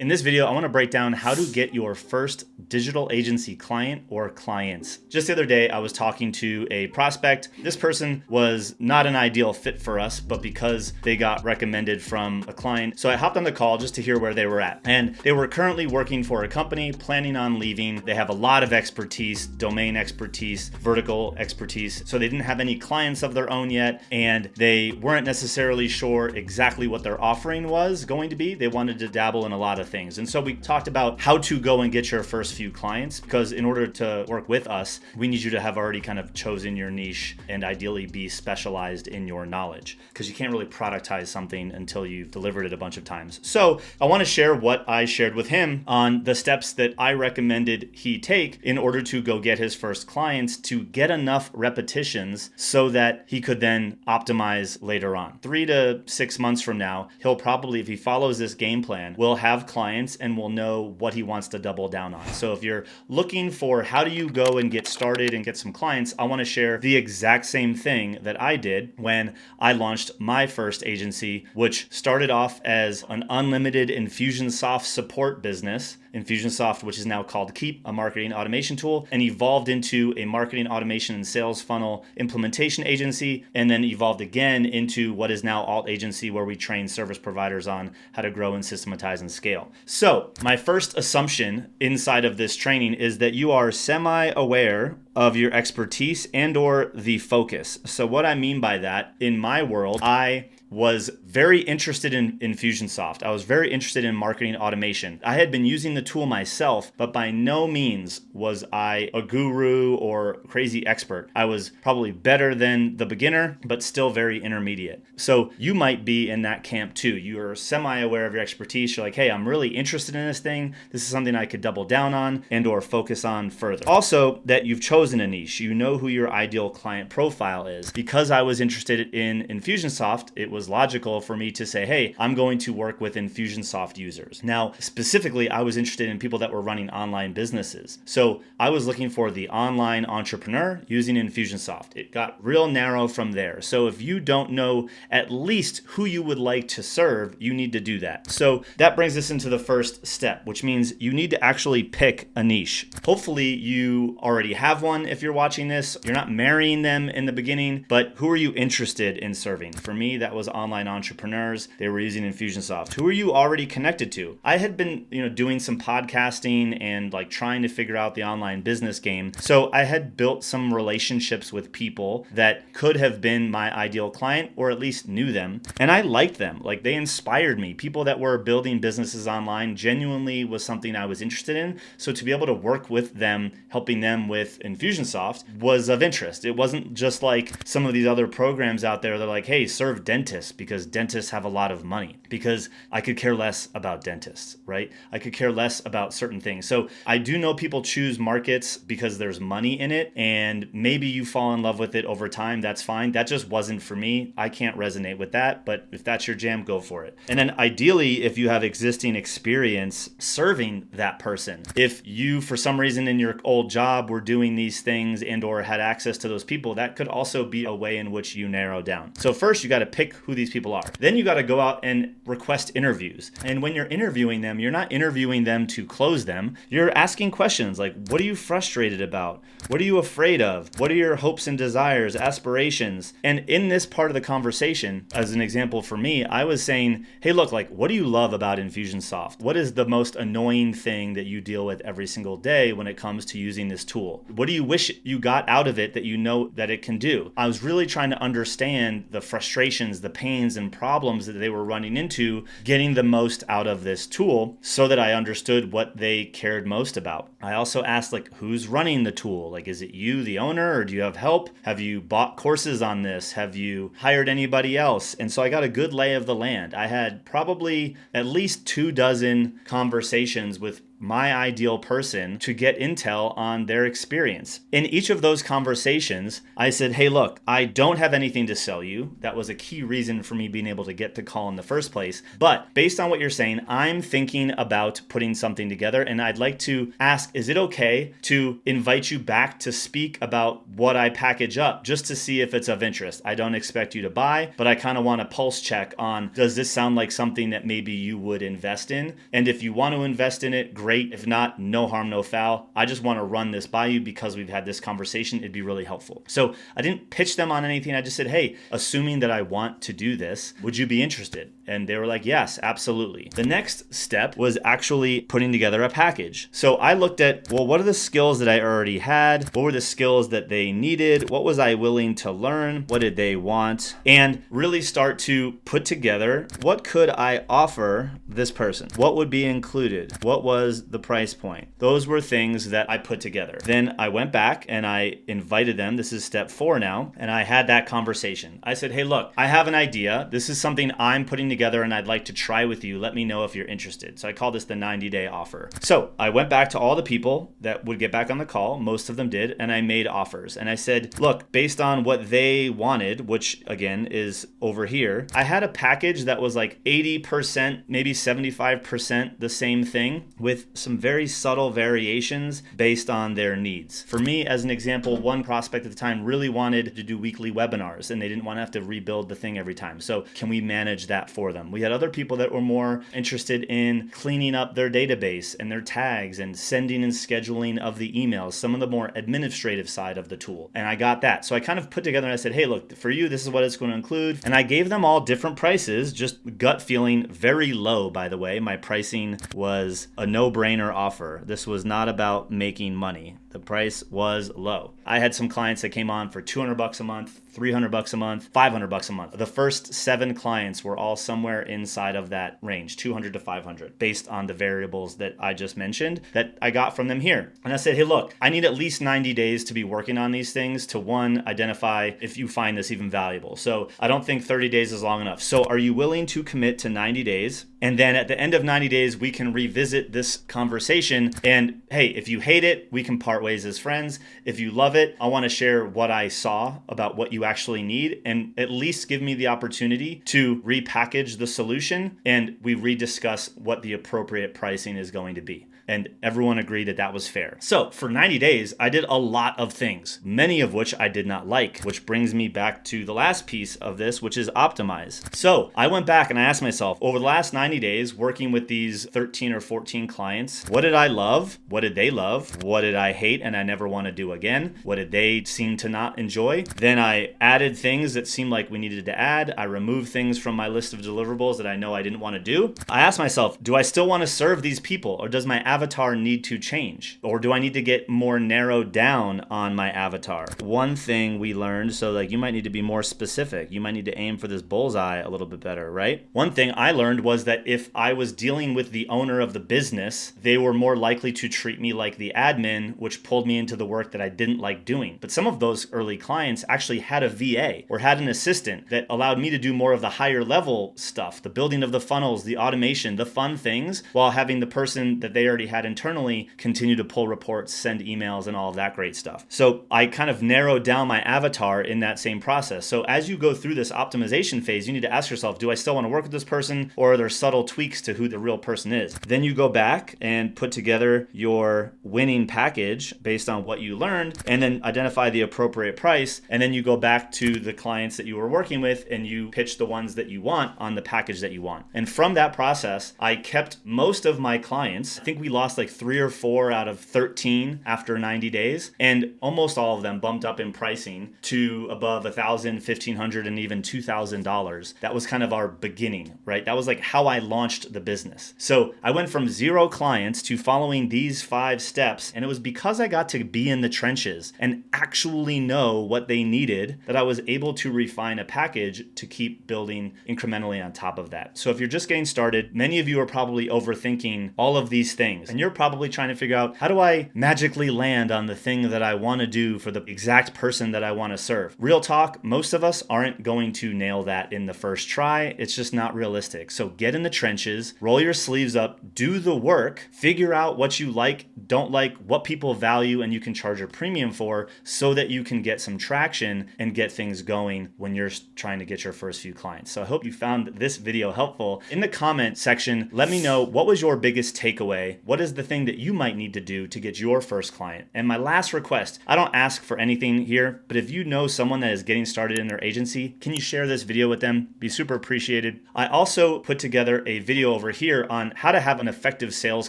In this video, I want to break down how to get your first digital agency client or clients. Just the other day, I was talking to a prospect. This person was not an ideal fit for us, but because they got recommended from a client. So I hopped on the call just to hear where they were at. And they were currently working for a company, planning on leaving. They have a lot of expertise, domain expertise, vertical expertise. So they didn't have any clients of their own yet, and they weren't necessarily sure exactly what their offering was going to be. They wanted to dabble in a lot of things. And so we talked about how to go and get your first few clients, because in order to work with us, we need you to have already kind of chosen your niche and ideally be specialized in your knowledge, because you can't really productize something until you've delivered it a bunch of times. So I want to share what I shared with him on the steps that I recommended he take in order to go get his first clients, to get enough repetitions so that he could then optimize later on. 3 to 6 months from now, he'll probably, if he follows this game plan, will have clients and will know what he wants to double down on. So if you're looking for how do you go and get started and get some clients, I want to share the exact same thing that I did when I launched my first agency, which started off as an unlimited Infusionsoft support business. Infusionsoft, which is now called Keep, a marketing automation tool, and evolved into a marketing automation and sales funnel implementation agency, and then evolved again into what is now Alt Agency, where we train service providers on how to grow and systematize and scale. So my first assumption inside of this training is that you are semi-aware of your expertise and or the focus. So what I mean by that, in my world, I was very interested in Infusionsoft. I was very interested in marketing automation. I had been using the tool myself, but by no means was I a guru or crazy expert. I was probably better than the beginner, but still very intermediate. So you might be in that camp too. You are semi-aware of your expertise. You're like, hey, I'm really interested in this thing. This is something I could double down on and or focus on further. Also, that you've chosen a niche. You know who your ideal client profile is. Because I was interested in Infusionsoft, it was logical for me to say, hey, I'm going to work with Infusionsoft users. Now, specifically, I was interested in people that were running online businesses. So I was looking for the online entrepreneur using Infusionsoft. It got real narrow from there. So if you don't know at least who you would like to serve, you need to do that. So that brings us into the first step, which means you need to actually pick a niche. Hopefully you already have one if you're watching this. You're not marrying them in the beginning, but who are you interested in serving? For me, that was online entrepreneurs. They were using Infusionsoft. Who are you already connected to? I had been, doing some podcasting and like trying to figure out the online business game. So I had built some relationships with people that could have been my ideal client, or at least knew them. And I liked them. Like, they inspired me. People that were building businesses online genuinely was something I was interested in. So to be able to work with them, helping them with Infusionsoft, was of interest. It wasn't just like some of these other programs out there. They're like, hey, serve dentists, because dentists have a lot of money. Because I could care less about dentists, right? I could care less about certain things. So I do know people choose markets because there's money in it, and maybe you fall in love with it over time. That's fine. That just wasn't for me. I can't resonate with that, but if that's your jam, go for it. And then ideally, if you have existing experience serving that person, if you, for some reason in your old job, were doing these things and or had access to those people, that could also be a way in which you narrow down. So first, you got to pick who these people are. Then you got to go out and request interviews. And when you're interviewing them, you're not interviewing them to close them. You're asking questions like, what are you frustrated about? What are you afraid of? What are your hopes and desires, aspirations? And in this part of the conversation, as an example for me, I was saying, hey, look, like, what do you love about Infusionsoft? What is the most annoying thing that you deal with every single day when it comes to using this tool? What do you wish you got out of it that you know that it can do? I was really trying to understand the frustrations, the pains and problems that they were running into, getting the most out of this tool so that I understood what they cared most about. I also asked, like, who's running the tool? Like, is it you, the owner, or do you have help? Have you bought courses on this? Have you hired anybody else? And so I got a good lay of the land. I had probably at least 24 conversations with my ideal person to get intel on their experience. In each of those conversations, I said, hey, look, I don't have anything to sell you. That was a key reason for me being able to get the call in the first place. But based on what you're saying, I'm thinking about putting something together, and I'd like to ask, is it okay to invite you back to speak about what I package up just to see if it's of interest? I don't expect you to buy, but I kind of want a pulse check on, does this sound like something that maybe you would invest in? And if you want to invest in it, great. If not, no harm, no foul. I just want to run this by you because we've had this conversation. It'd be really helpful. So I didn't pitch them on anything. I just said, hey, assuming that I want to do this, would you be interested? And they were like, yes, absolutely. The next step was actually putting together a package. So I looked at, well, what are the skills that I already had? What were the skills that they needed? What was I willing to learn? What did they want? And really start to put together, what could I offer this person? What would be included? What was the price point? Those were things that I put together. Then I went back and I invited them. This is step 4 now. And I had that conversation. I said, hey, look, I have an idea. This is something I'm putting together and I'd like to try with you. Let me know if you're interested. So I call this the 90-day offer. So I went back to all the people that would get back on the call. Most of them did. And I made offers. And I said, look, based on what they wanted, which again is over here, I had a package that was like 80%, maybe 75% the same thing with some very subtle variations based on their needs. For me, as an example, one prospect at the time really wanted to do weekly webinars and they didn't want to have to rebuild the thing every time. So can we manage that for them? We had other people that were more interested in cleaning up their database and their tags and sending and scheduling of the emails, some of the more administrative side of the tool. And I got that. So I kind of put together and I said, hey, look, for you, this is what it's going to include. And I gave them all different prices, just gut feeling, very low, by the way. My pricing was a no-brainer offer. This was not about making money. The price was low. I had some clients that came on for $200 a month, $300 a month, $500 a month. The first 7 clients were all somewhere inside of that range, 200 to 500, based on the variables that I just mentioned that I got from them here. And I said, hey, look, I need at least 90 days to be working on these things to, one, identify if you find this even valuable. So I don't think 30 days is long enough. So are you willing to commit to 90 days? And then at the end of 90 days, we can revisit this conversation. And hey, if you hate it, we can part ways as friends. If you love it, I want to share what I saw about what you actually need and at least give me the opportunity to repackage the solution and we rediscuss what the appropriate pricing is going to be. And everyone agreed that that was fair. So for 90 days, I did a lot of things, many of which I did not like, which brings me back to the last piece of this, which is optimize. So I went back and I asked myself, over the last 90 days, working with these 13 or 14 clients, what did I love? What did they love? What did I hate and I never want to do again? What did they seem to not enjoy? Then I added things that seemed like we needed to add. I removed things from my list of deliverables that I know I didn't want to do. I asked myself, do I still want to serve these people, or does my avatar need to change? Or do I need to get more narrowed down on my avatar? One thing we learned, so like you might need to be more specific. You might need to aim for this bullseye a little bit better, right? One thing I learned was that if I was dealing with the owner of the business, they were more likely to treat me like the admin, which pulled me into the work that I didn't like doing. But some of those early clients actually had a VA or had an assistant that allowed me to do more of the higher level stuff, the building of the funnels, the automation, the fun things, while having the person that they already had internally continue to pull reports, send emails, and all of that great stuff. So I kind of narrowed down my avatar in that same process. So as you go through this optimization phase, you need to ask yourself, do I still want to work with this person, or are there subtle tweaks to who the real person is? Then you go back and put together your winning package based on what you learned, and then identify the appropriate price. And then you go back to the clients that you were working with and you pitch the ones that you want on the package that you want. And from that process, I kept most of my clients. I think we lost like 3 or 4 out of 13 after 90 days. And almost all of them bumped up in pricing to above $1,000, $1,500, and even $2,000. That was kind of our beginning, right? That was like how I launched the business. So I went from 0 clients to following these 5 steps. And it was because because I got to be in the trenches and actually know what they needed that I was able to refine a package to keep building incrementally on top of that. So if you're just getting started, many of you are probably overthinking all of these things, and you're probably trying to figure out, how do I magically land on the thing that I want to do for the exact person that I want to serve? Real talk, most of us aren't going to nail that in the first try. It's just not realistic. So get in the trenches, roll your sleeves up, do the work, figure out what you like, don't like, what people value, and you can charge a premium for, so that you can get some traction and get things going when you're trying to get your first few clients. So I hope you found this video helpful. In the comment section, let me know, what was your biggest takeaway? What is the thing that you might need to do to get your first client? And my last request, I don't ask for anything here, but if you know someone that is getting started in their agency, can you share this video with them? Be super appreciated. I also put together a video over here on how to have an effective sales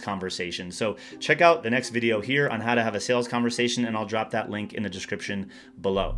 conversation. So check out the next video here on how to have a sales conversation, and I'll drop that link in the description below.